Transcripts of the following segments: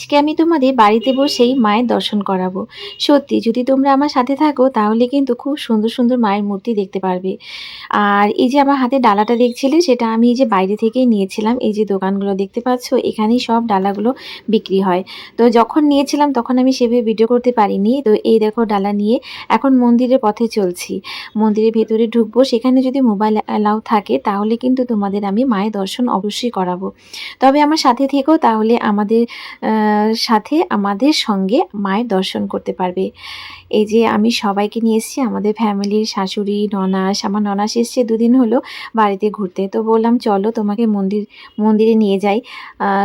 আজকে আমি তোমাদের বাড়িতে বসেই মায়ের দর্শন করাবো। সত্যি যদি তোমরা আমার সাথে থাকো তাহলে কিন্তু খুব সুন্দর সুন্দর মায়ের মূর্তি দেখতে পারবে। আর এই যে আমার হাতে ডালাটা দেখছিলে সেটা আমি এই যে বাইরে থেকেই নিয়েছিলাম। এই যে দোকানগুলো দেখতে পাচ্ছ এখানেই সব ডালাগুলো বিক্রি হয়। তো যখন নিয়েছিলাম তখন আমি সেভাবে ভিডিও করতে পারিনি। তো এই দেখো ডালা নিয়ে এখন মন্দিরের পথে চলছি। মন্দিরের ভেতরে ঢুকবো, সেখানে যদি মোবাইল অ্যালাউ থাকে তাহলে কিন্তু তোমাদের আমি মায়ের দর্শন অবশ্যই করাবো। তবে আমার সাথে থেকেও তাহলে সাথে আমাদের সঙ্গে মায়ের দর্শন করতে পারবে। এই যে আমি সবাইকে নিয়ে এসেছি, আমাদের ফ্যামিলির শাশুড়ি, ননাস, আমার ননাস এসছে ২ দিন হলো বাড়িতে ঘুরতে। তো বললাম চলো তোমাকে মন্দিরে নিয়ে যাই,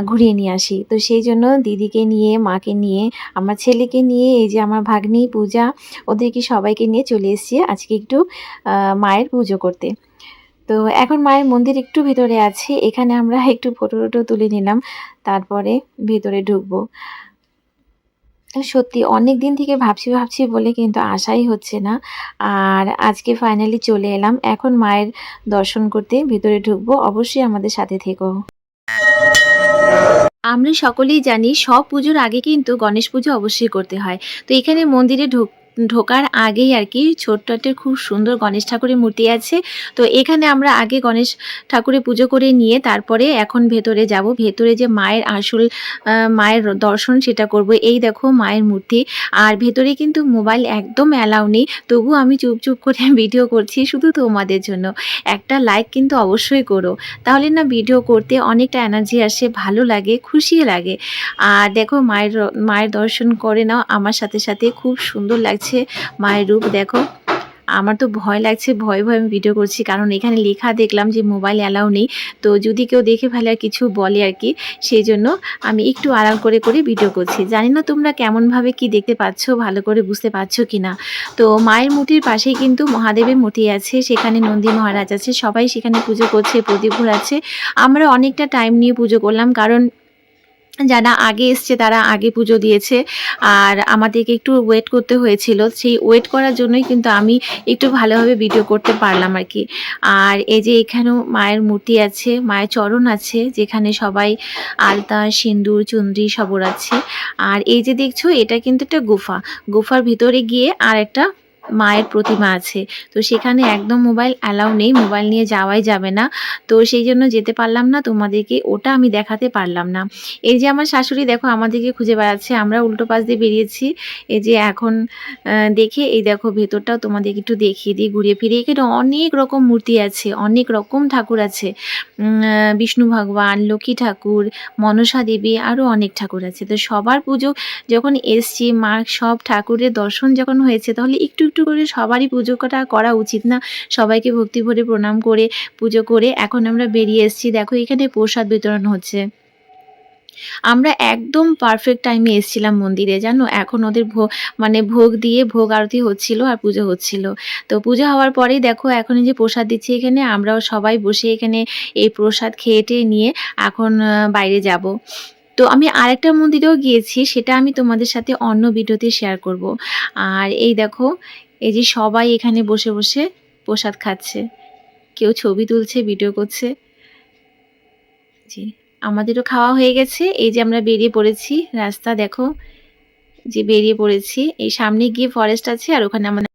ঘুরিয়ে নিয়ে আসি। তো সেই জন্য দিদিকে নিয়ে, মাকে নিয়ে, আমার ছেলেকে নিয়ে, এই যে আমার ভাগ্নি পূজা, ওদেরকে সবাইকে নিয়ে চলে এসেছি আজকে একটু মায়ের পুজো করতে। তো এখন মায়ের মন্দির একটু ভেতরে আছে, এখানে আমরা একটু ফটো টটো তুলে নিলাম, তারপরে ভেতরে ঢুকবো। সত্যি অনেক দিন থেকে ভাবছি ভাবছি বলে কিন্তু আশাই হচ্ছে না। আর আজকে ফাইনালি চলে এলাম। এখন মায়ের দর্শন করতে ভেতরে ঢুকবো, অবশ্যই আমাদের সাথে থেকো। আমরা সকলেই জানি সব পুজোর আগে কিন্তু গণেশ পুজো অবশ্যই করতে হয়। তো এখানে মন্দিরে ঢোকার আগেই আর কি ছোট্ট একটা খুব সুন্দর গণেশ ঠাকুরের মূর্তি আছে। তো এখানে আমরা আগে গণেশ ঠাকুরের পুজো করে নিয়ে তারপরে এখন ভেতরে যাব। ভেতরে যে মায়ের আসল মায়ের দর্শন সেটা করব। এই দেখো মায়ের মূর্তি। আর ভেতরে কিন্তু মোবাইল একদম অ্যালাউ নেই, তবু আমি চুপ চুপ করে ভিডিও করছি শুধু তোমাদের জন্য। একটা লাইক কিন্তু অবশ্যই করো, তাহলে না ভিডিও করতে অনেকটা এনার্জি আসে, ভালো লাগে, খুশি লাগে। আর দেখো মায়ের দর্শন করে নাও আমার সাথে সাথে। খুব সুন্দর লাগছে মায়ের রূপ দেখো। আমার তো ভয় লাগছে, ভয়ে ভয়ে আমি ভিডিও করছি, কারণ এখানে লেখা দেখলাম যে মোবাইল অ্যালাউ নেই। তো যদি কেউ দেখে ফেলে আর কিছু বলে আর কি, সেই জন্য আমি একটু আড়াল করে করে ভিডিও করছি। জানি না তোমরা কেমনভাবে কি দেখতে পাচ্ছ, ভালো করে বুঝতে পারছো কি না। তো মায়ের মূর্তির পাশেই কিন্তু মহাদেবের মূর্তি আছে, সেখানে নন্দী মহারাজ আছে, সবাই সেখানে পুজো করছে, প্রদীপ ঘোরাচ্ছে। আমরা অনেকটা টাইম নিয়ে পুজো করলাম, কারণ যারা আগে এসছে তারা আগে পুজো দিয়েছে, আর আমাদেরকে একটু ওয়েট করতে হয়েছিল। সেই ওয়েট করার জন্যই কিন্তু আমি একটু ভালোভাবে ভিডিও করতে পারলাম আর কি। আর এই যে এখানেও মায়ের মূর্তি আছে, মায়ের চরণ আছে, যেখানে সবাই আলতা, সিঁদুর, চুনরি সব ওড়াচ্ছে। আর এই যে দেখছো এটা কিন্তু একটা গুফার ভিতরে গিয়ে আর একটা মায়ের প্রতিমা আছে। তো সেখানে একদম মোবাইল অ্যালাউ নেই, মোবাইল নিয়ে যাওয়াই যাবে না। তো সেই জন্য যেতে পারলাম না, তোমাদেরকে ওটা আমি দেখাতে পারলাম না। এই যে আমার শাশুড়ি দেখো আমাদেরকে খুঁজে বেড়াচ্ছে, আমরা উল্টো পাশ দিয়ে বেরিয়েছি। এই যে এখন দেখে এই দেখো ভেতরটাও তোমাদেরকে একটু দেখিয়ে দিই ঘুরিয়ে ফিরিয়ে। এখানে অনেক রকম মূর্তি আছে, অনেক রকম ঠাকুর আছে। বিষ্ণু ভগবান, লক্ষ্মী ঠাকুর, মনসা দেবী, আরও অনেক ঠাকুর আছে। তো সবার পুজো যখন এসছি, মা সব ঠাকুরের দর্শন যখন হয়েছে, তাহলে একটু একটু করে সবারই পুজোটা করা উচিত না? সবাইকে ভক্তি ভরে প্রণাম করে পুজো করে এখন আমরা বেরিয়ে এসেছি। দেখো এখানে প্রসাদ বিতরণ হচ্ছে। আমরা একদম পারফেক্ট টাইমে এসেছিলাম মন্দিরে, জানো। এখন ওদের ভোগ দিয়ে ভোগ আরতি হচ্ছিল আর পুজো হচ্ছিল। তো পুজো হওয়ার পরেই দেখো এখন এই যে প্রসাদ দিচ্ছে এখানে, আমরাও সবাই বসে এখানে এই প্রসাদ খেয়ে টেয়ে নিয়ে এখন বাইরে যাব। তো আমি আরেকটা মন্দিরেও গিয়েছি, সেটা আমি তোমাদের সাথে অন্য ভিডিওতে শেয়ার করব। আর এই দেখো এই যে সবাই এখানে বসে বসে প্রসাদ খাচ্ছে, কেউ ছবি তুলছে, ভিডিও করছে। জি, আমাদেরও খাওয়া হয়ে গেছে। এই যে আমরা বেরিয়ে পড়েছি, রাস্তা দেখো যে বেরিয়ে পড়েছি। এই সামনে গিয়ে ফরেস্ট আছে, আর ওখানে আমাদের